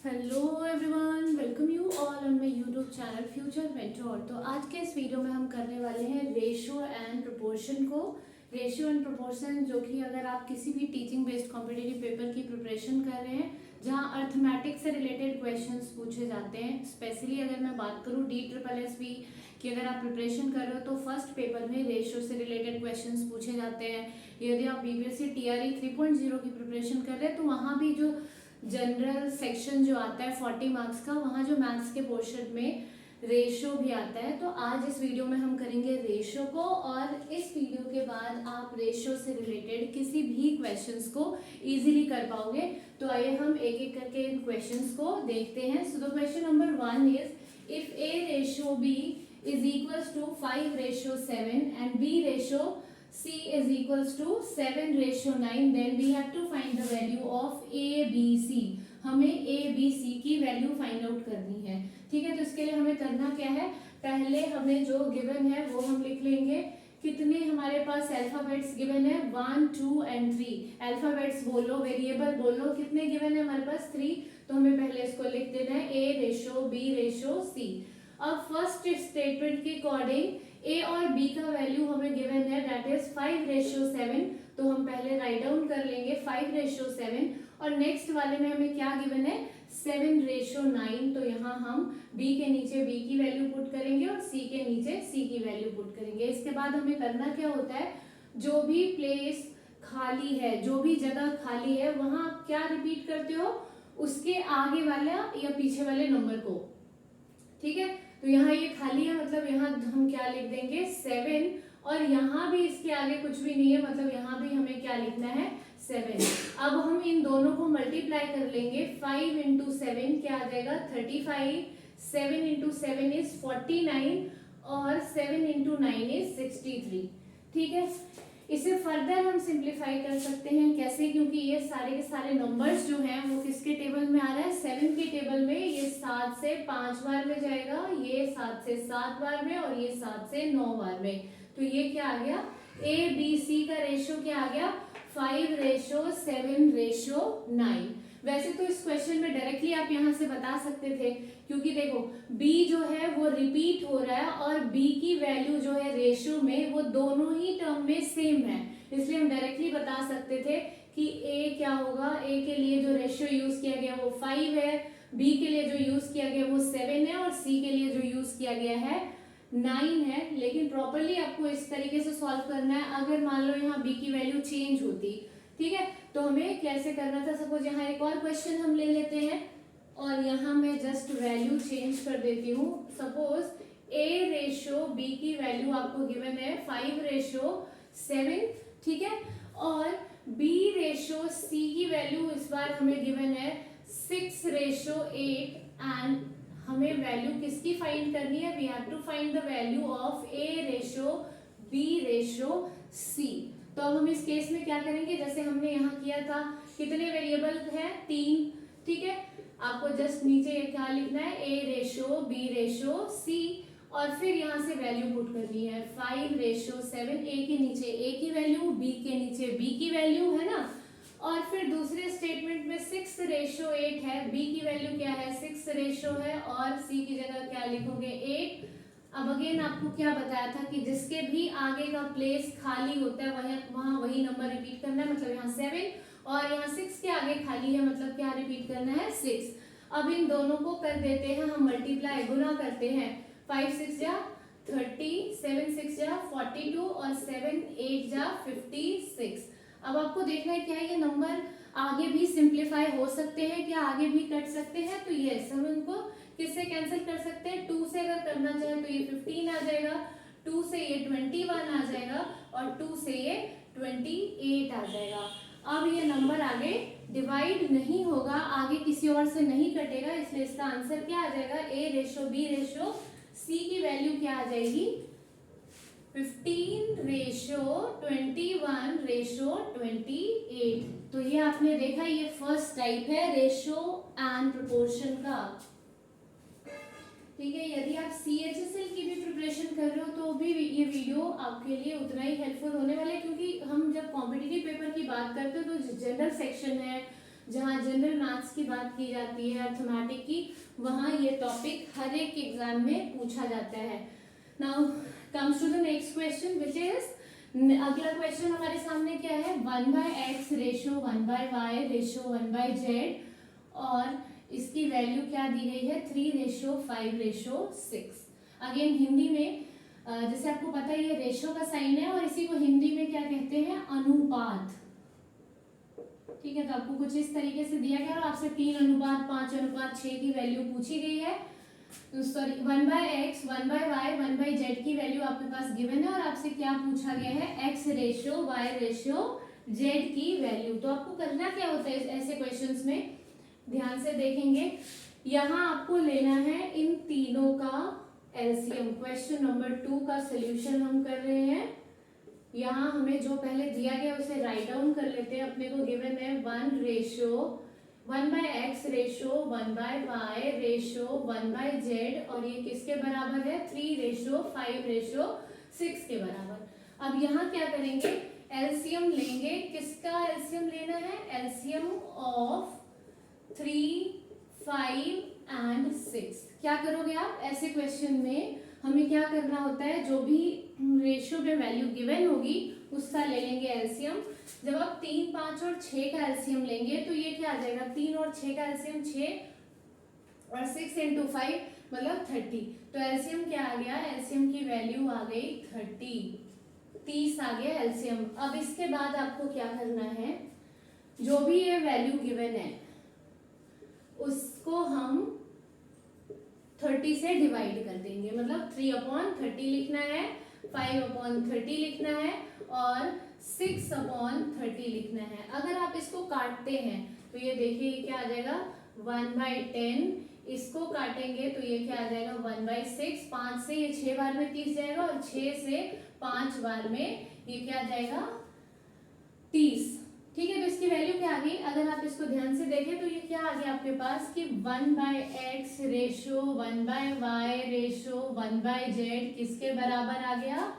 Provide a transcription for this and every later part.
Hello everyone, welcome you all on my YouTube channel future mentor. तो आज के इस वीडियो में हम करने वाले हैं रेशियो एंड प्रोपोर्शन को। रेशियो एंड प्रोपोर्शन जो कि अगर आप किसी भी टीचिंग बेस्ड कॉम्पिटिटिव पेपर की प्रिपरेशन कर रहे हैं जहां अर्थमेटिक से रिलेटेड क्वेश्चंस पूछे जाते हैं, स्पेशली अगर मैं बात करूं DSSB कि अगर आप प्रिपरेशन कर रहे हो तो फर्स्ट पेपर में रेशियो से रिलेटेड क्वेश्चंस पूछे जाते हैं। यदि आप BPSC TRE 3.0 की प्रिपरेशन कर रहे हैं तो वहाँ भी जो जनरल सेक्शन जो आता है 40 मार्क्स का, वहाँ जो मैथ्स के पोर्शन में रेशियो भी आता है। तो आज इस वीडियो में हम करेंगे रेशियो को, और इस वीडियो के बाद आप रेशियो से रिलेटेड किसी भी क्वेश्चंस को इजीली कर पाओगे। तो आइए हम एक एक करके इन क्वेश्चंस को देखते हैं। So the question number 1 is if A ratio B is equals to 5:7 and B ratio C is equals to 7:9, then we have to find the value of ABC। हमें ABC की वैल्यू फाइंड आउट करनी है। ठीक है, तो इसके लिए हमें करना क्या है, पहले हमें जो गिवन है वो हम लिख लेंगे। कितने हमारे पास अल्फाबेट्स गिवन है, 1, 2 एंड 3। अल्फाबेट्स बोलो, वेरिएबल बोलो, कितने गिवन है हमारे पास 3। तो हमें पहले इसको लिख देना है A ratio B ratio C। अब फर्स्ट स्टेटमेंट के अकॉर्डिंग A और B का वैल्यू हमें गिवन है, दैट इज 5:7। तो हम पहले राइट डाउन कर लेंगे 5:7, और नेक्स्ट वाले में हमें क्या गिवन है, 7:9। तो यहाँ हम B के नीचे B की वैल्यू पुट करेंगे और C के नीचे C की वैल्यू पुट करेंगे। इसके बाद हमें करना क्या होता है, जो भी प्लेस खाली है, जो भी जगह खाली है, वहां आप क्या रिपीट करते हो, उसके आगे वाला या पीछे वाले नंबर को। ठीक है, तो यहाँ ये खाली है, मतलब यहाँ हम क्या लिख देंगे 7, और यहाँ भी इसके आगे कुछ भी नहीं है, मतलब यहाँ भी हमें क्या लिखना है 7। अब हम इन दोनों को मल्टीप्लाई कर लेंगे। 5 × 7 क्या आ जाएगा 35, 7 × 7 इज 49, और 7 × 9 इज 63। ठीक है, इसे फर्दर हम सिंप्लीफाई कर सकते हैं। कैसे, क्योंकि ये सारे के सारे नंबर्स जो हैं वो किसके टेबल में आ रहा है, 7 के टेबल में। ये 7 से 5 बार में जाएगा, ये 7 से 7 बार में, और ये 7 से 9 बार में। तो ये क्या आ गया, ABC का रेशियो क्या आ गया, 5:7:9। वैसे तो इस क्वेश्चन में डायरेक्टली आप यहाँ से बता सकते थे, क्योंकि देखो B जो है वो रिपीट हो रहा है और B की वैल्यू जो है रेशियो में वो दोनों ही टर्म में सेम है, इसलिए हम डायरेक्टली बता सकते थे कि A क्या होगा। A के लिए जो रेशियो यूज किया गया वो 5 है, B के लिए जो यूज किया गया वो 7 है, और C के लिए जो यूज किया गया है 9 है। लेकिन प्रॉपरली आपको इस तरीके से सॉल्व करना है। अगर मान लो यहाँ B की वैल्यू चेंज होती, ठीक है, तो हमें कैसे करना था। सपोज यहाँ एक और क्वेश्चन हम ले लेते हैं, और यहाँ मैं जस्ट वैल्यू चेंज कर देती हूँ। सपोज A रेशियो B की वैल्यू आपको गिवन है 5:7, ठीक है, और B रेशियो C की वैल्यू इस बार हमें गिवन है 6:8, एंड हमें वैल्यू किसकी फाइंड करनी है, we have to find the value of A ratio B ratio C। तो अब हम इस केस में क्या करेंगे, जैसे हमने यहाँ किया था, कितने वेरिएबल है 3। ठीक है, आपको जस्ट नीचे क्या लिखना है, A ratio B ratio C, और फिर यहाँ से वैल्यू पुट करनी है 5:7। A के नीचे A की वैल्यू, B के नीचे B की वैल्यू, है ना। और फिर दूसरे स्टेटमेंट में 6:8 है, B की वैल्यू क्या है 6 है, और C की जगह क्या लिखोगे 8। अब अगेन आपको क्या बताया था कि जिसके भी आगे का प्लेस खाली होता है वहां वही नंबर रिपीट करना है, मतलब यहाँ 7 और यहाँ 6 के आगे खाली है, मतलब क्या रिपीट करना है 6। अब इन दोनों को कर देते हैं हम मल्टीप्लाई, गुना करते हैं। 5 6 जा 30, 7 6 जा 42, और 7 8 जा 56। अब आपको देखना है क्या ये नंबर आगे भी सिंप्लीफाई हो सकते हैं, क्या आगे भी कट सकते हैं। तो यस, हम इनको किससे कैंसिल कर सकते हैं, 2 से अगर करना चाहे तो ये 15 आ जाएगा, 2 से ये 21 आ जाएगा, और 2 से ये 28 आ जाएगा। अब ये नंबर आगे डिवाइड नहीं होगा, आगे किसी और से नहीं कटेगा, इसलिए इसका आंसर क्या आ जाएगा, A ratio B ratio C की वैल्यू क्या आ जाएगी 15:21:28। तो ये आपने देखा, ये फर्स्ट टाइप है रेशियो एंड प्रोपोर्शन का। ठीक है, यदि आप CHSL की भी प्रिपरेशन कर रहे हो तो भी ये वीडियो आपके लिए उतना ही हेल्पफुल होने वाला है, क्योंकि हम जब कॉम्पिटिटिव पेपर की बात करते हो तो जनरल सेक्शन है, जहाँ जनरल मैथ्स की बात की जाती है, अर्थमेटिक की, वहाँ ये टॉपिक हर एक एग्जाम में पूछा जाता है। Now comes to the next question which is, अगला क्वेश्चन हमारे सामने क्या है, 1/x ratio 1/y ratio 1/z और इसकी वैल्यू क्या दी गई है 3:5:6। अगेन हिंदी में जैसे आपको पता है ये रेशो का साइन है और इसी को हिंदी में क्या कहते हैं, अनुपात। ठीक है, तो आपको कुछ इस तरीके से दिया गया और आपसे 3:5:6 की वैल्यू पूछी गई है। सॉरी 1/x 1/y 1/z की वैल्यू आपके पास गिवन है और आपसे क्या पूछा गया है, x ratio y ratio z की वैल्यू। तो आपको करना क्या होता है ऐसे क्वेश्चंस में, ध्यान से देखेंगे, यहाँ आपको लेना है इन तीनों का एलसीएम। क्वेश्चन नंबर 2 का सोल्यूशन हम कर रहे हैं। यहाँ हमें जो पहले दिया गया उसे राइट डाउन कर लेते हैं। अपने को गिवन है 1/x ratio 1/y ratio 1/z और ये किसके बराबर है, 3:5:6 के बराबर। अब यहाँ क्या करेंगे, एलसीएम लेंगे। किसका एलसीएम लेना है, एलसीएम ऑफ 3, 5 एंड 6। क्या करोगे आप ऐसे क्वेश्चन में, हमें क्या करना होता है, जो भी रेशियो में वैल्यू गिवन होगी उसका ले लेंगे एलसीएम। जब आप 3, 5 और 6 का एलसीएम लेंगे तो ये क्या आ जाएगा, 3 और 6 का एलसीएम 6 और 6 × 5 मतलब 30। तो एलसीएम क्या आ गया, एलसीएम की वैल्यू आ गई 30 आ गया एलसीएम। अब इसके बाद आपको क्या करना है, जो भी ये वैल्यू गिवन है उसको हम 30 से डिवाइड कर देंगे, मतलब 3/30 लिखना है, 5/30 लिखना है और 6/30 लिखना है। अगर आप इसको काटते हैं तो ये देखिए ये क्या आ जाएगा 1/10, इसको काटेंगे तो ये क्या आ जाएगा 1/6, 5 से ये 6 बार में 30 जाएगा और 6 से 5 बार में ये क्या आ जाएगा 30। ठीक है, तो इसकी वैल्यू क्या आ गई, अगर आप इसको ध्यान से देखें तो ये क्या आ गया आपके पास कि 1/x ratio 1/y ratio 1/z किसके बराबर आ गया,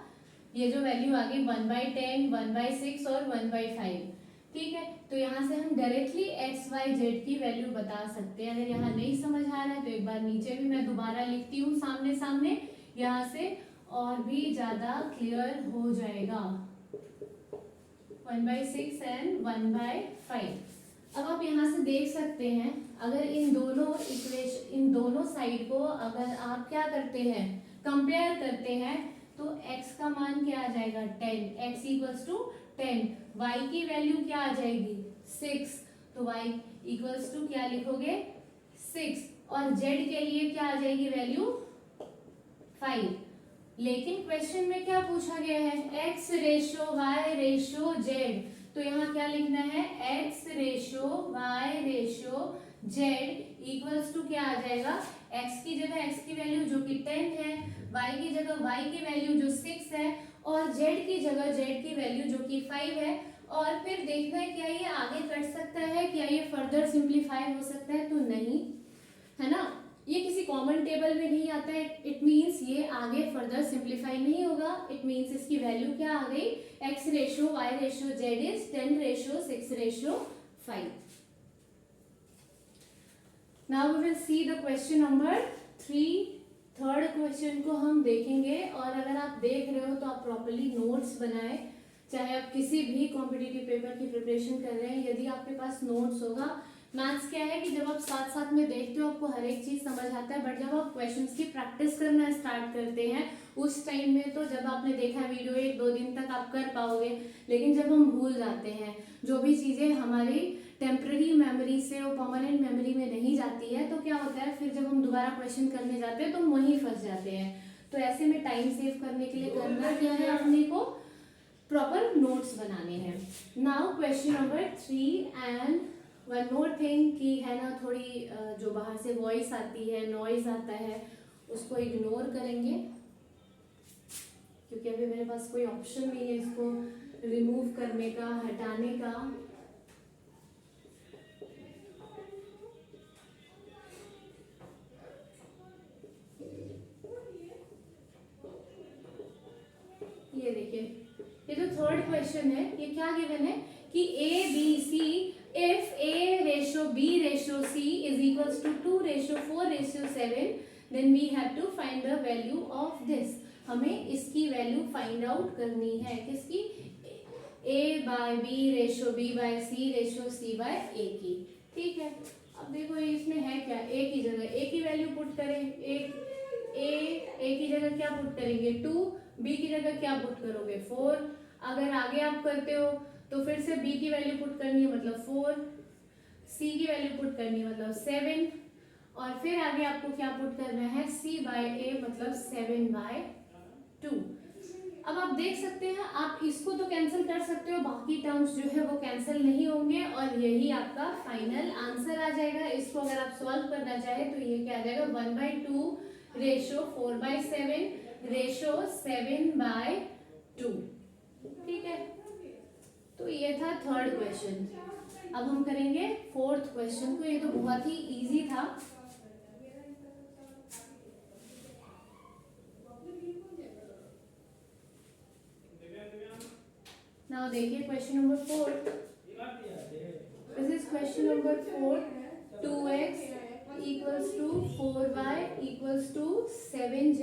ये जो वैल्यू आ गई 1/10, 1/6 और 1/5। ठीक है, तो यहाँ से हम डायरेक्टली x y z की वैल्यू बता सकते हैं। अगर यहाँ नहीं समझ आ रहा है तो एक बार नीचे भी मैं दोबारा लिखती हूँ सामने सामने, यहाँ से और भी ज्यादा क्लियर हो जाएगा। 1/6 एंड 1/5। अब आप यहाँ से देख सकते हैं, अगर इन दोनों साइड को अगर आप क्या करते हैं, कंपेयर करते हैं, तो x का मान क्या आ जाएगा 10, x = 10, y की वैल्यू क्या आ जाएगी 6, तो y = क्या लिखोगे 6 और z के लिए क्या आ जाएगी वैल्यू 5। लेकिन क्वेश्चन में क्या पूछा गया है, x ratio y ratio z, तो यहाँ क्या लिखना है x ratio y ratio z equals to क्या आ जाएगा, x की जगह x की वैल्यू जो कि 10 है, y की जगह y की वैल्यू जो 6 है और z की जगह z की वैल्यू जो कि 5 है। और फिर देखना है क्या ये आगे कट सकता है, क्या ये फर्दर सिंप्लीफाई हो सकता है, तो नहीं, है ना, ये किसी कॉमन टेबल में नहीं आता है। इट मींस ये आगे फर्दर सिंप्लीफाई नहीं होगा। इट मींस इसकी वैल्यू क्या आ गई, x ratio y ratio z is 10:6:5। Now we will see the question number 3। Third question को हम देखेंगे और अगर आप देख रहे हो तो आप प्रॉपर्ली नोट्स बनाए, चाहे आप किसी भी कॉम्पिटिटिव पेपर की प्रिपरेशन कर रहे हैं, यदि आपके पास नोट्स होगा। मैथ्स क्या है कि जब आप साथ साथ में देखते हो आपको हर एक चीज समझ आता है, बट जब आप क्वेश्चंस की प्रैक्टिस करना स्टार्ट करते हैं उस टाइम में तो जब आपने देखा वीडियो 1-2 दिन तक आप कर पाओगे, लेकिन जब हम भूल जाते हैं, जो भी चीजें हमारी टेम्पररी मेमोरी से वो परमानेंट मेमोरी में नहीं जाती है, तो क्या होता है फिर जब हम दोबारा क्वेश्चन करने जाते हैं तो हम वहीं फंस जाते हैं। तो ऐसे में टाइम सेव करने के लिए करना क्या है, अपने को प्रॉपर नोट्स बनाने हैं। Now question number 3 and one more thing कि है ना, थोड़ी जो बाहर से वॉइस आती है, नॉइज आता है, उसको इग्नोर करेंगे क्योंकि अभी मेरे पास कोई ऑप्शन नहीं है इसको रिमूव करने का, हटाने का। ये देखिए, ये जो थर्ड क्वेश्चन है ये क्या गिवन है कि A B C if A ratio b ratio c is equals to 2 ratio 4 ratio 7, then we have to find the value of this. हमें इसकी वैल्यू फाइंड आउट करनी है, किसकी? a by b ratio b by c ratio c by a की। ठीक है, अब देखो इसमें है क्या, a की जगह a की वैल्यू पुट करें, a की जगह क्या पुट करेंगे 2, b की जगह क्या पुट करोगे 4। अगर आगे आप करते हो तो फिर से b की वैल्यू पुट करनी है मतलब 4, c की वैल्यू पुट करनी है मतलब 7, और फिर आगे आपको क्या पुट करना है c बाय a मतलब 7 बाय 2। अब आप देख सकते हैं, आप इसको तो कैंसिल कर सकते हो, बाकी टर्म्स जो है वो कैंसिल नहीं होंगे और यही आपका फाइनल आंसर आ जाएगा। इसको अगर आप सॉल्व करना चाहे तो ये क्या आ जाएगा 1/2 रेशो 4/7 रेशो 7/2। ठीक है, तो ये था थर्ड क्वेश्चन। अब हम करेंगे फोर्थ क्वेश्चन को। ये तो बहुत ही इजी था। Now देखिए question number 4। This is question number 4। 2x equals to 4y equals to 7z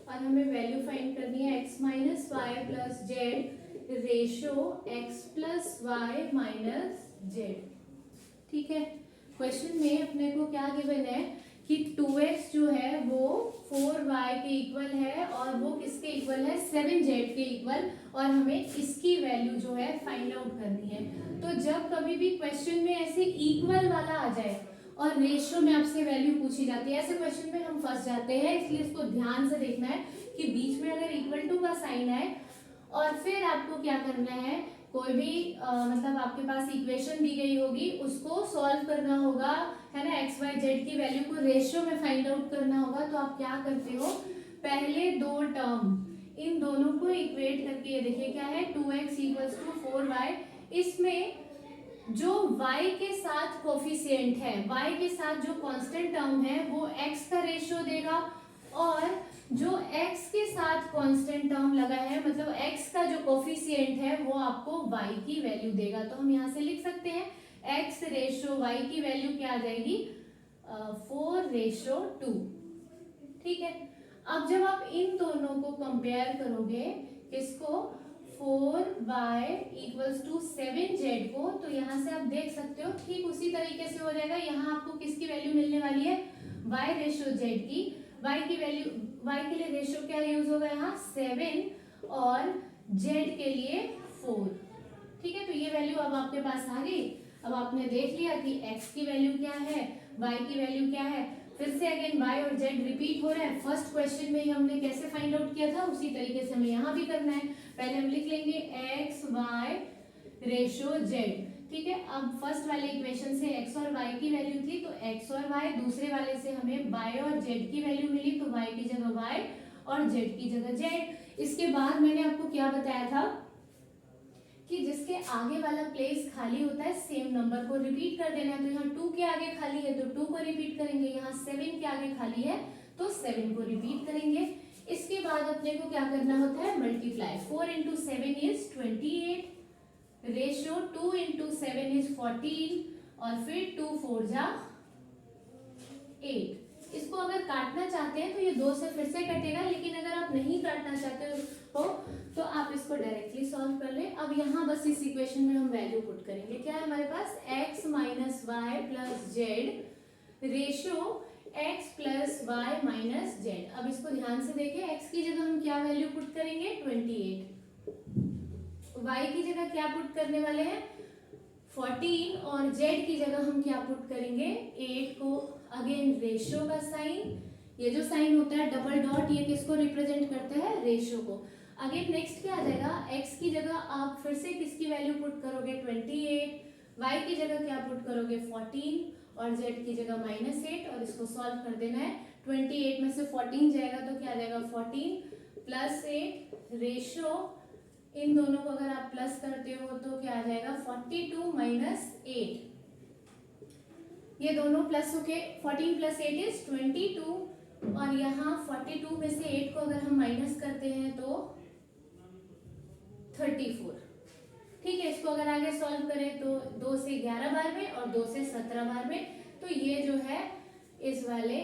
और हमें वैल्यू फाइंड करनी है x minus Y plus Z ratio x plus Y minus Z. ठीक है, क्वेश्चन में अपने को क्या गिवन है कि 2x जो है वो 4y के इक्वल है और वो किसके इक्वल है 7z के इक्वल, और हमें इसकी वैल्यू जो है फाइंड आउट करनी है। तो जब कभी भी क्वेश्चन में ऐसे इक्वल वाला आ जाए और रेशियो में आपसे वैल्यू पूछी जाती है, ऐसे क्वेश्चन में हम फंस जाते हैं। इसलिए इसको ध्यान से देखना है कि बीच में अगर इक्वल टू का साइन आए और फिर आपको क्या करना है, कोई भी मतलब आपके पास इक्वेशन दी गई होगी उसको सॉल्व करना होगा, है ना। एक्स वाई जेड की वैल्यू को रेशियो में फाइंड आउट करना होगा। तो आप क्या करते हो, पहले दो टर्म इन दोनों को इक्वेट करके, ये देखिए क्या है 2x इक्वल्स टू 4y। इसमें जो y के साथ कोफिशिएंट है, y के साथ जो कांस्टेंट टर्म है वो x का रेशियो देगा, और जो x के साथ कांस्टेंट टर्म लगा है मतलब x का जो कोफिशिएंट है वो आपको y की वैल्यू देगा। तो हम यहाँ से लिख सकते हैं x रेशो y की वैल्यू क्या आ जाएगी 4:2। ठीक है, अब जब आप इन दोनों को कंपेयर करोगे, किसको 4y इक्वल्स टू 7z को, तो यहाँ से आप देख सकते हो ठीक उसी तरीके से हो जाएगा। यहाँ आपको किसकी वैल्यू मिलने वाली है y रेशो z की। y की वैल्यू, y के लिए रेशो क्या यूज होगा यहाँ 7 और z के लिए 4। ठीक है, तो ये वैल्यू अब आपके पास आ गई। अब आपने देख लिया कि x की वैल्यू क्या है, y की वैल्यू क्या है। फिर से अगेन y और z रिपीट हो रहा है। फर्स्ट क्वेश्चन में ही हमने कैसे फाइंड आउट किया था उसी तरीके से हमें यहाँ भी करना है। पहले हम लिख लेंगे x y रेशो z। ठीक है, अब फर्स्ट वाले इक्वेशन से x और y की वैल्यू थी तो x और y, दूसरे वाले से हमें y और z की वैल्यू मिली तो y की जगह y और z की जगह z। इसके बाद मैंने आपको क्या बताया था कि जिसके आगे वाला प्लेस खाली होता है सेम नंबर को रिपीट कर देना है। तो यहाँ 2 के आगे खाली है तो 2 को रिपीट करेंगे, यहाँ 7 के आगे खाली है तो 7 को रिपीट करेंगे। इसके बाद अपने को क्या करना होता है multiply. 4 into 7 is 28 ratio 2 into 7 is 14 और फिर 2 4 जा 8। इसको अगर काटना चाहते हैं तो ये 2 से फिर से कटेगा, लेकिन अगर आप नहीं काटना चाहते हो तो आप इसको डायरेक्टली सॉल्व कर लें। अब यहाँ बस इस इक्वेशन में हम वैल्यू पुट करेंगे। क्या है हमारे पास x minus Y plus Z ratio x plus Y minus Z. अब इसको ध्यान से देखें, x की जगह हम क्या वैल्यू पुट करेंगे 28, y की जगह क्या पुट करने वाले हैं 14 और z की जगह हम क्या पुट करेंगे 8 को। अगेन रेशियो का साइन, ये जो साइन होता है डबल डॉट, ये किसको रिप्रेजेंट करता है रेशियो को। अगेन नेक्स्ट क्या आ जाएगा, x की जगह आप फिर से किसकी वैल्यू पुट करोगे 28, y की जगह क्या पुट करोगे 14 और z की जगह -8, और इसको सॉल्व कर देना है। 28 में से 14 जाएगा तो क्या आ जाएगा 14 प्लस 8 रेशियो, इन दोनों को अगर आप प्लस करते हो तो क्या आ जाएगा 42 माइनस 8। ये दोनों प्लस होके 14 प्लस 8 इज 22, और यहाँ 42 में से 8 को अगर हम माइनस करते हैं तो 34। ठीक है, इसको अगर आगे सॉल्व करें तो 2 से 11 बार में और 2 से 17 बार में, तो ये जो है इस वाले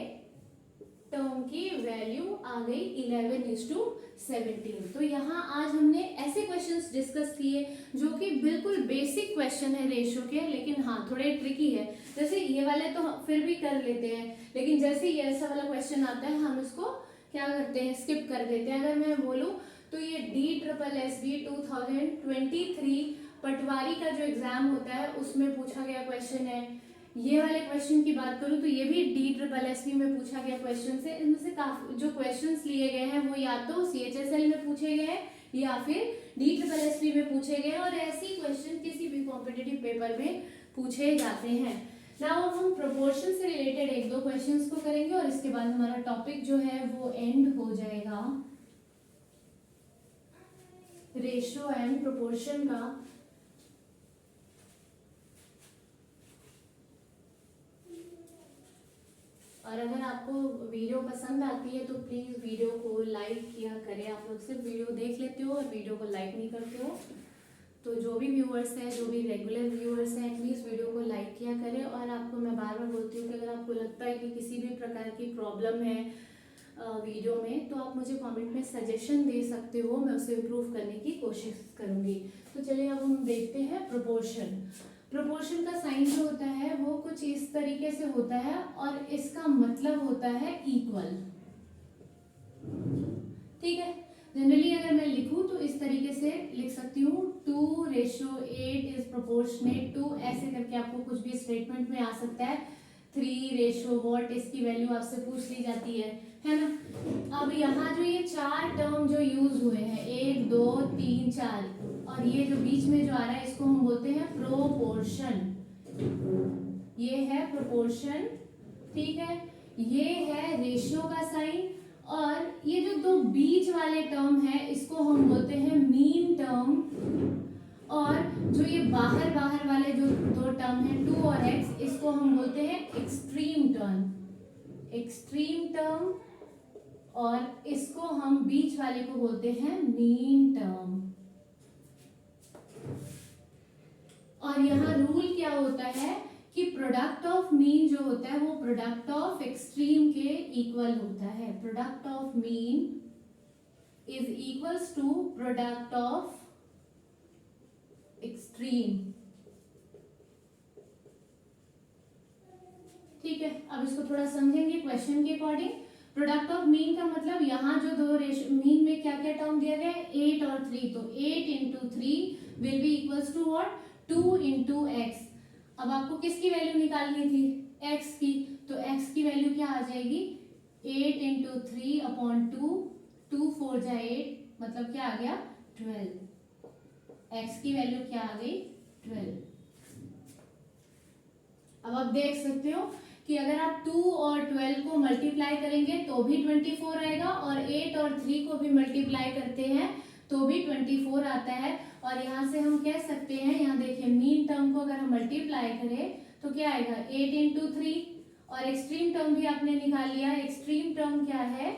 टर्म की वैल्यू आ गई 11:17। तो यहाँ आज हमने ऐसे क्वेश्चंस डिस्कस किए जो कि बिल्कुल बेसिक क्वेश्चन है रेशियो के, लेकिन हाँ थोड़े ट्रिकी है। जैसे ये वाले तो फिर भी कर लेते हैं, लेकिन जैसे ये ऐसा वाला क्वेश्चन आता है हम इसको क्या करते हैं, स्किप कर देते हैं। अगर मैं बोलूँ तो ये DSSB 2023 पटवारी का जो एग्जाम होता है उसमें पूछा गया क्वेश्चन है। ये वाले क्वेश्चन की बात करूं तो ये भी DSSB में पूछा गया क्वेश्चन है। इनमें से काफी जो क्वेश्चंस लिए गए हैं वो या तो CHSL में पूछे गए हैं या फिर DSSB में पूछे गए हैं, और ऐसे ही क्वेश्चन किसी भी कॉम्पिटिटिव पेपर में पूछे जाते हैं। नाउ हम प्रोपोर्शन से रिलेटेड एक दो क्वेश्चंस को करेंगे और इसके बाद हमारा टॉपिक जो है वो एंड हो जाएगा रेशियो एंड प्रोपोर्शन का। और अगर आपको वीडियो पसंद आती है तो प्लीज़ वीडियो को लाइक किया करें। आप लोग सिर्फ वीडियो देख लेते हो और वीडियो को लाइक नहीं करते हो, तो जो भी व्यूअर्स हैं, जो भी रेगुलर व्यूअर्स हैं, प्लीज़ वीडियो को लाइक किया करें। और आपको मैं बार बार बोलती हूँ कि अगर आपको लगता है कि किसी भी प्रकार की प्रॉब्लम है वीडियो में, तो आप मुझे कमेंट में सजेशन दे सकते हो, मैं उसे इम्प्रूव करने की कोशिश करूँगी। तो चलिए अब हम देखते हैं प्रोपोर्शन। प्रोपोर्शन का साइन जो होता है वो कुछ इस तरीके से होता है और इसका मतलब होता है इक्वल। ठीक है, जनरली अगर मैं लिखूं तो इस तरीके से लिख सकती हूँ 2:8 इज प्रोपोर्शनेट टू, ऐसे करके आपको कुछ भी स्टेटमेंट में आ सकता है। 3:what, इसकी वैल्यू आपसे पूछ ली जाती है ना। अब यहाँ जो ये 4 टर्म जो यूज हुए हैं 1 2 3 4, और ये जो बीच में जो आ रहा है इसको हम बोलते हैं प्रोपोर्शन। ये है प्रोपोर्शन, ठीक है, ये है रेशियो का साइन, और ये जो दो बीच वाले टर्म है इसको हम बोलते हैं मीन टर्म, और जो ये बाहर बाहर वाले जो दो टर्म है 2 और x, इसको हम बोलते हैं एक्सट्रीम टर्म, एक्सट्रीम टर्म, और इसको हम बीच वाले को बोलते हैं मीन टर्म। और यहाँ रूल क्या होता है कि प्रोडक्ट ऑफ मीन जो होता है वो प्रोडक्ट ऑफ एक्सट्रीम के इक्वल होता है। Product of mean is equals to product of extreme. ठीक है, अब इसको थोड़ा समझेंगे क्वेश्चन के अकॉर्डिंग। प्रोडक्ट ऑफ मीन का मतलब यहाँ जो दो मीन में क्या क्या टर्म दिया गया है 8 और 3, तो 8 into 3 will be equals to what 2 into x। अब आपको किसकी वैल्यू निकालनी थी x की, तो x की वैल्यू क्या आ जाएगी 8 into 3/2, 2 4 जा 8, मतलब क्या आ गया 12। x की वैल्यू क्या आ गई 12। अब आप देख सकते हो कि अगर आप 2 और 12 को मल्टीप्लाई करेंगे तो भी 24 आएगा, और 8 और 3 को भी मल्टीप्लाई करते हैं तो भी 24 आता है। और यहाँ से हम कह सकते हैं, यहाँ देखिए मीन टर्म को अगर हम मल्टीप्लाई करें तो क्या आएगा 8 into 3, और एक्सट्रीम टर्म भी आपने निकाल लिया। एक्सट्रीम टर्म क्या है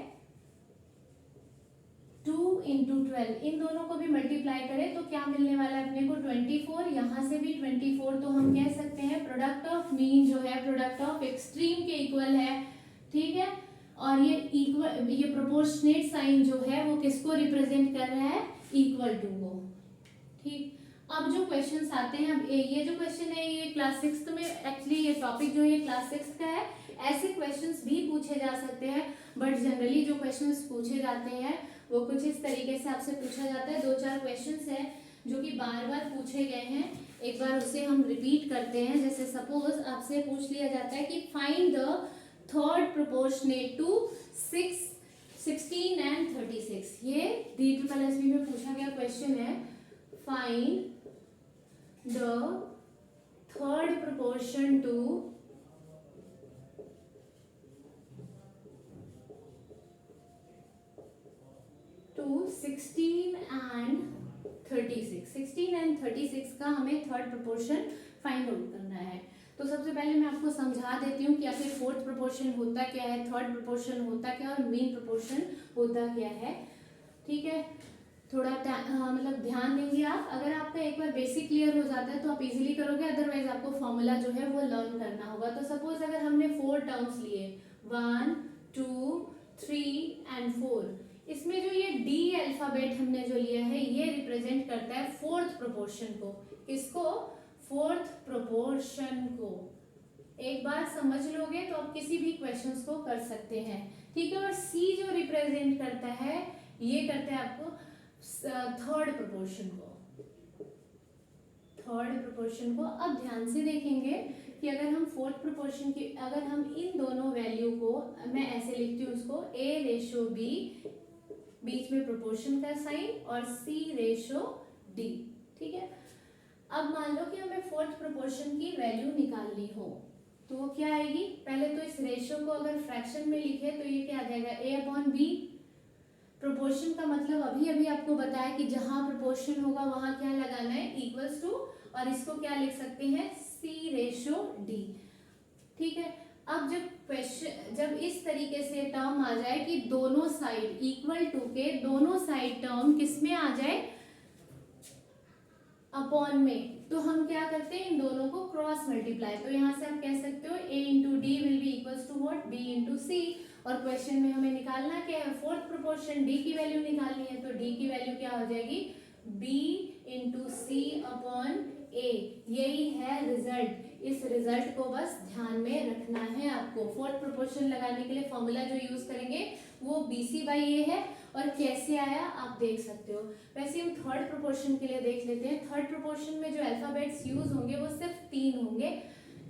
2 into 12, इन दोनों को भी मल्टीप्लाई करें तो क्या मिलने वाला है अपने को 24, यहाँ से भी 24, तो हम कह सकते हैं प्रोडक्ट ऑफ मीन जो है प्रोडक्ट ऑफ एक्सट्रीम के इक्वल है। ठीक है, और ये इक्वल, ये प्रोपोर्शनेट साइन जो है वो किसको रिप्रेजेंट कर रहा है इक्वल टू को। ठीक, अब जो क्वेश्चंस आते हैं, अब ये जो क्वेश्चन है ये क्लास 6 में, एक्चुअली ये टॉपिक जो है क्लास 6 का है। ऐसे क्वेश्चंस भी पूछे जा सकते हैं, बट जनरली जो क्वेश्चंस पूछे जाते हैं वो कुछ इस तरीके से आपसे पूछा जाता है। 2-4 क्वेश्चंस हैं जो कि बार बार पूछे गए हैं, एक बार उसे हम रिपीट करते हैं। जैसे सपोज आपसे पूछ लिया जाता है कि find the third proportionate to 16 and 36। ये DSSB में पूछा गया क्वेश्चन है। Find the third proportion to 16 and 36। 16 and 36 का हमें थर्ड प्रोपोर्शन फाइंड आउट करना है। तो सबसे पहले मैं आपको समझा देती हूँ कि आखिर फोर्थ प्रोपोर्शन होता क्या है, थर्ड प्रोपोर्शन होता क्या है और मेन प्रोपोर्शन होता क्या है। ठीक है, थोड़ा मतलब ध्यान देंगे आप। अगर आपका एक बार बेसिक क्लियर हो जाता है तो आप इजीली करोगे, अदरवाइज आपको फॉर्मूला जो है वो लर्न करना होगा। तो सपोज अगर हमने 4 टर्म्स लिए 1 2 3 एंड 4, इसमें जो ये डी अल्फाबेट हमने जो लिया है ये रिप्रेजेंट करता है फोर्थ प्रोपोर्शन को। किसको? फोर्थ प्रोपोर्शन को। एक बार समझ लोगे तो आप किसी भी क्वेश्चंस को कर सकते हैं, ठीक है। और सी जो रिप्रेजेंट करता है ये करता है आपको थर्ड प्रोपोर्शन को, थर्ड प्रोपोर्शन को। अब ध्यान से देखेंगे कि अगर हम फोर्थ प्रोपोर्शन की, अगर हम इन दोनों वैल्यू को, मैं ऐसे लिखती हूँ उसको A/B, बीच में प्रोपोर्शन का साइन, और C/D, ठीक है। अब मान लो कि हमें फोर्थ प्रोपोर्शन की वैल्यू निकालनी हो तो वो क्या आएगी? पहले तो इस रेशियो को अगर फ्रैक्शन में लिखे तो ये क्या आ जाएगा? A/B। प्रोपोर्शन का मतलब अभी अभी आपको बताया कि जहां प्रोपोर्शन होगा वहां क्या लगाना है? इक्वल्स टू, और इसको क्या लिख सकते हैं? C/D, ठीक है। अब जब इस तरीके से टर्म आ जाए कि दोनों साइड इक्वल टू के दोनों साइड टर्म किसमें आ जाए? अपॉन में, तो हम क्या करते हैं? इन दोनों को क्रॉस मल्टीप्लाई। तो यहाँ से आप कह सकते हो A/D will be equals to what? B/C। और क्वेश्चन में हमें निकालना क्या है? फोर्थ प्रोपोर्शन, D की वैल्यू निकालनी है। तो D की वैल्यू क्या हो जाएगी? B/C/A। यही है रिजल्ट। इस रिजल्ट को बस ध्यान में रखना है आपको। फोर्थ प्रोपोर्शन लगाने के लिए फॉर्मूला जो यूज करेंगे वो BC/A है। और कैसे आया आप देख सकते हो। वैसे हम थर्ड प्रोपोर्शन के लिए देख लेते हैं। थर्ड प्रोपोर्शन में जो अल्फाबेट्स यूज होंगे वो सिर्फ 3 होंगे,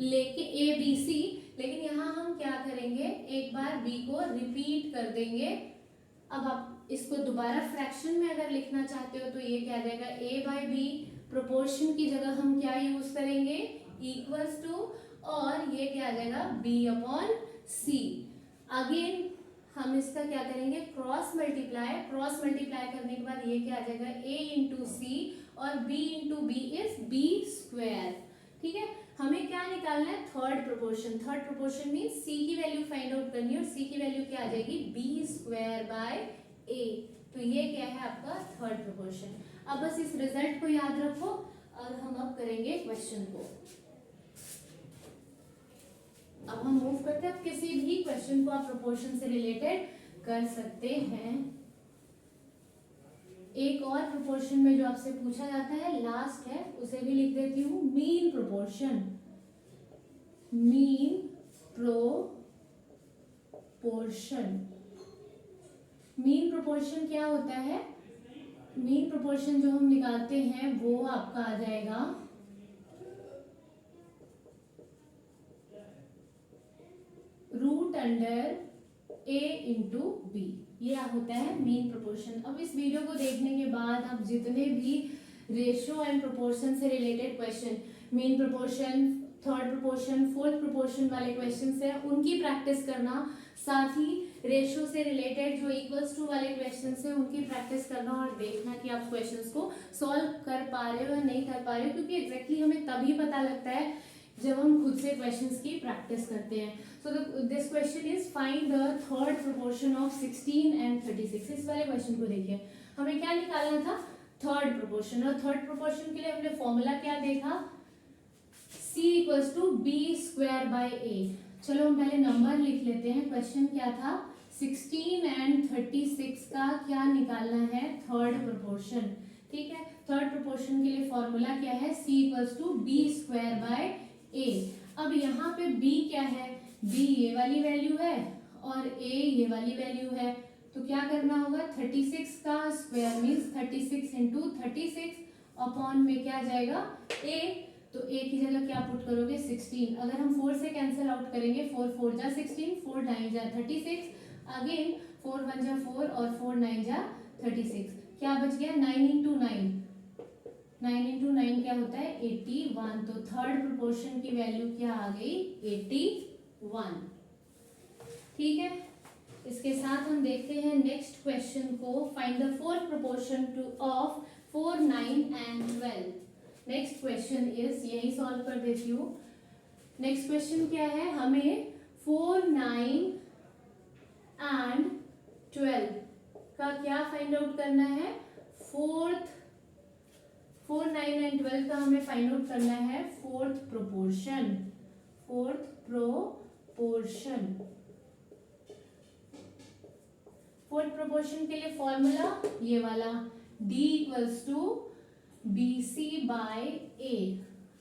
लेकिन ABC, लेकिन यहाँ हम क्या करेंगे? एक बार B को रिपीट कर देंगे। अब आप इसको दोबारा फ्रैक्शन में अगर लिखना चाहते हो तो ये क्या आ जाएगा? A/B। प्रोपोर्शन की जगह हम क्या यूज करेंगे? इक्वल्स टू, और ये क्या आ जाएगा? B/C। अगेन हम इसका क्या करेंगे? Cross multiply. क्रॉस मल्टीप्लाई करने के बाद ये क्या आ जाएगा? A/C, और B/B इज B², ठीक है। हमें क्या निकालना है? Third proportion. Third proportion means C की वैल्यू फाइंड आउट करनी है, और C की वैल्यू क्या आ जाएगी? B²/A। तो ये क्या है आपका थर्ड प्रोपोर्शन। अब बस इस रिजल्ट को याद रखो और हम अब करेंगे क्वेश्चन को। अब हम मूव करते हैं। किसी भी क्वेश्चन को आप प्रोपोर्शन से रिलेटेड कर सकते हैं। एक और प्रोपोर्शन में जो आपसे पूछा जाता है, लास्ट है, उसे भी लिख देती हूँ। Mean proportion. Mean proportion. Mean proportion क्या होता है? मीन प्रोपोर्शन जो हम निकालते हैं वो आपका आ जाएगा √A/B। ये होता है मीन प्रोपोर्शन। अब इस वीडियो को देखने के बाद आप जितने भी रेशियो एंड प्रोपोर्शन से related question, mean proportion, third proportion, fourth proportion वाले क्वेश्चन है उनकी प्रैक्टिस करना, साथ ही रेशियो से रिलेटेड जो इक्वल्स टू वाले क्वेश्चन है उनकी प्रैक्टिस करना, और देखना कि आप क्वेश्चंस को सॉल्व कर पा रहे हो या नहीं कर पा रहे हो। क्योंकि एग्जैक्टली हमें तभी पता लगता है जब हम खुद से क्वेश्चंस की प्रैक्टिस करते हैं। So this question is find the third proportion of 16 and 36। इस वाले क्वेश्चन को देखिए, हमें क्या निकालना था? Third proportion. और थर्ड प्रोपोर्शन के लिए हमने फॉर्मूला क्या देखा? C = B²/A। चलो हम पहले नंबर लिख लेते हैं। क्वेश्चन क्या था? 16 एंड 36 का क्या निकालना है? थर्ड प्रोपोर्शन, ठीक है। थर्ड प्रोपोर्शन के लिए फॉर्मूला क्या है? C = B²/A। अब यहाँ पे B क्या है? B ये वाली वैल्यू है और A ये वाली वैल्यू है। तो क्या करना होगा? 36 का स्क्वायर मीन्स 36 × 36 अपॉन में क्या जाएगा? A। तो A की जगह क्या पुट करोगे? 16। अगर हम 4 से कैंसिल आउट करेंगे, 4 4 जा 16, 4 9 जा 36, अगेन 4 1 जा 4 और 4 9 जा 36। क्या बच गया? 9 × 9। 9 × 9 क्या होता है? 81। तो थर्ड प्रोपोर्शन की वैल्यू क्या आ गई? 81, ठीक है। इसके साथ हम देखते हैं नेक्स्ट क्वेश्चन को। Find the fourth proportion of 4 9 and 12। Next question is, यही सॉल्व कर देती हूँ। नेक्स्ट क्वेश्चन क्या है? हमें 4 9 एंड 12 का क्या फाइंड आउट करना है? 4, 9 एंड 12 का हमें फाइंड आउट करना है फोर्थ प्रोपोर्शन। फोर्थ प्रोपोर्शन के लिए फॉर्मूला ये वाला, D equals to BC by A।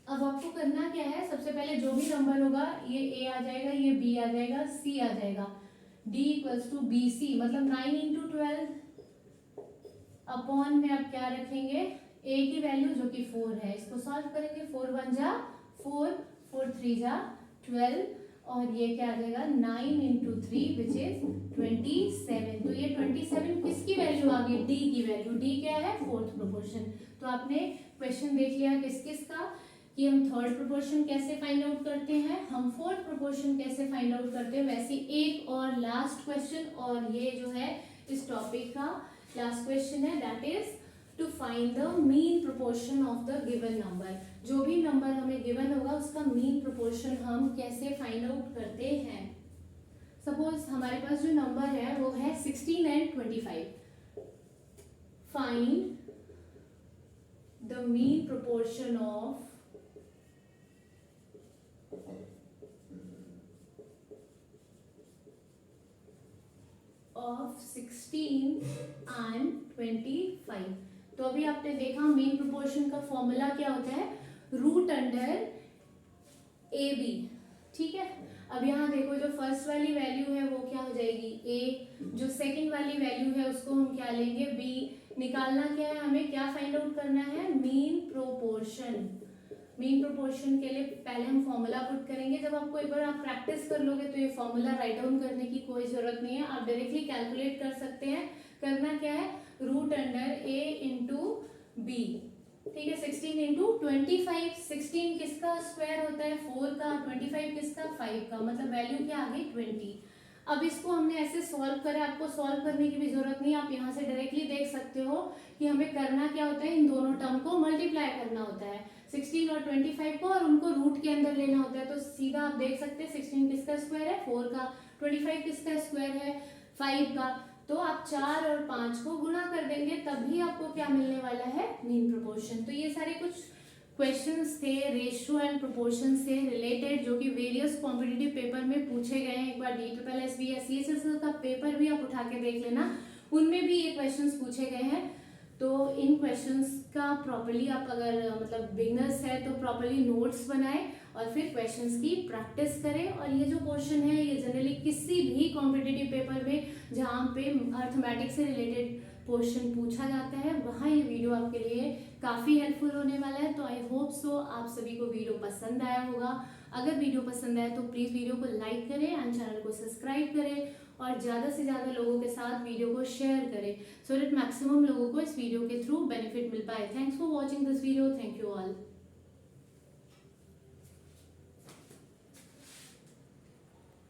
अब आपको करना क्या है, सबसे पहले जो भी नंबर होगा ये A आ जाएगा, ये B आ जाएगा, C आ जाएगा। D इक्वल्स टू BC मतलब 9 इंटू 12 अपॉन में आप क्या रखेंगे, A की वैल्यू जो कि 4 है, इसको सॉल्व करेंगे। 4 1 जा 4, 4 3 जा 12 और ये क्या आ जाएगा 9 इंटू 3 विच इज 27। तो ये 27 किसकी वैल्यू आ गई, D की वैल्यू। D क्या है, फोर्थ प्रोपोर्शन। तो आपने क्वेश्चन देख लिया किस किस का, कि हम थर्ड प्रोपोर्शन कैसे फाइंड आउट करते हैं, हम फोर्थ प्रोपोर्शन कैसे फाइंड आउट करते हैं। वैसे एक और लास्ट क्वेश्चन, और ये जो है इस टॉपिक का लास्ट क्वेश्चन है, that is to find the mean proportion of the given number. जो भी नंबर हमें गिवन होगा उसका मीन प्रोपोर्शन हम कैसे फाइंड आउट करते हैं। सपोज हमारे पास जो नंबर है वो है 16 and 25। Find the mean proportion of of 16 and 25। तो अभी आपने देखा मीन प्रोपोर्शन का फॉर्मूला क्या होता है, रूट अंडर ए बी। ठीक है, अब यहाँ देखो जो फर्स्ट वाली वैल्यू है वो क्या हो जाएगी a, जो सेकंड वाली वैल्यू है उसको हम क्या लेंगे b। निकालना क्या है हमें, क्या फाइंड आउट करना है, मीन प्रोपोर्शन। मीन प्रोपोर्शन के लिए पहले हम फॉर्मूला पुट करेंगे। जब आपको एक बार आप प्रैक्टिस कर लोगे तो ये फॉर्मूला राइट डाउन करने की कोई जरूरत नहीं है, आप डायरेक्टली कैलकुलेट कर सकते हैं। करना क्या है, root under a into B. ठीक है, 16 इंटू 25। 16 किसका स्क्वायर होता है, 4 का। 25 किसका, 5 का। मतलब वैल्यू क्या आ गई 20। अब इसको हमने ऐसे सॉल्व करा, आपको सॉल्व करने की भी जरूरत नहीं, आप यहाँ से डायरेक्टली देख सकते हो कि हमें करना क्या होता है, इन दोनों टर्म को मल्टीप्लाई करना होता है, 16 और 25 को, और उनको रूट के अंदर लेना होता है। तो सीधा आप देख सकते हैं 16 किसका स्क्वायर है, 4 का। 25 किसका स्क्वायर है, 5 का। तो आप 4 और 5 को गुणा कर देंगे, तभी आपको क्या मिलने वाला है, मीन प्रोपोर्शन। तो ये सारे कुछ क्वेश्चंस थे रेशियो एंड प्रोपोर्शन से रिलेटेड, जो कि वेरियस कॉम्पिटिटिव पेपर में पूछे गए हैं। एक बार DSSB या CSSL का पेपर भी आप उठा के देख लेना, उनमें भी ये क्वेश्चंस पूछे गए हैं। तो इन क्वेश्चंस का प्रॉपर्ली आप अगर मतलब बिगनर्स है तो प्रॉपर्ली नोट्स बनाएं और फिर क्वेश्चंस की प्रैक्टिस करें। और ये जो क्वेश्चन है ये जनरली किसी भी कॉम्पिटिटिव पेपर में जहाँ पे अर्थमेटिक्स से रिलेटेड क्वेश्चन पूछा जाता है, वहाँ ये वीडियो आपके लिए काफ़ी हेल्पफुल होने वाला है। तो आई होप सो आप सभी को वीडियो पसंद आया होगा। अगर वीडियो पसंद आया तो प्लीज़ वीडियो को लाइक करें एंड चैनल को सब्सक्राइब करें और ज़्यादा से ज़्यादा लोगों के साथ वीडियो को शेयर करें, सो दैट मैक्सिमम लोगों को इस वीडियो के थ्रू बेनिफिट मिल पाए। Thanks for watching this video. Thank you all.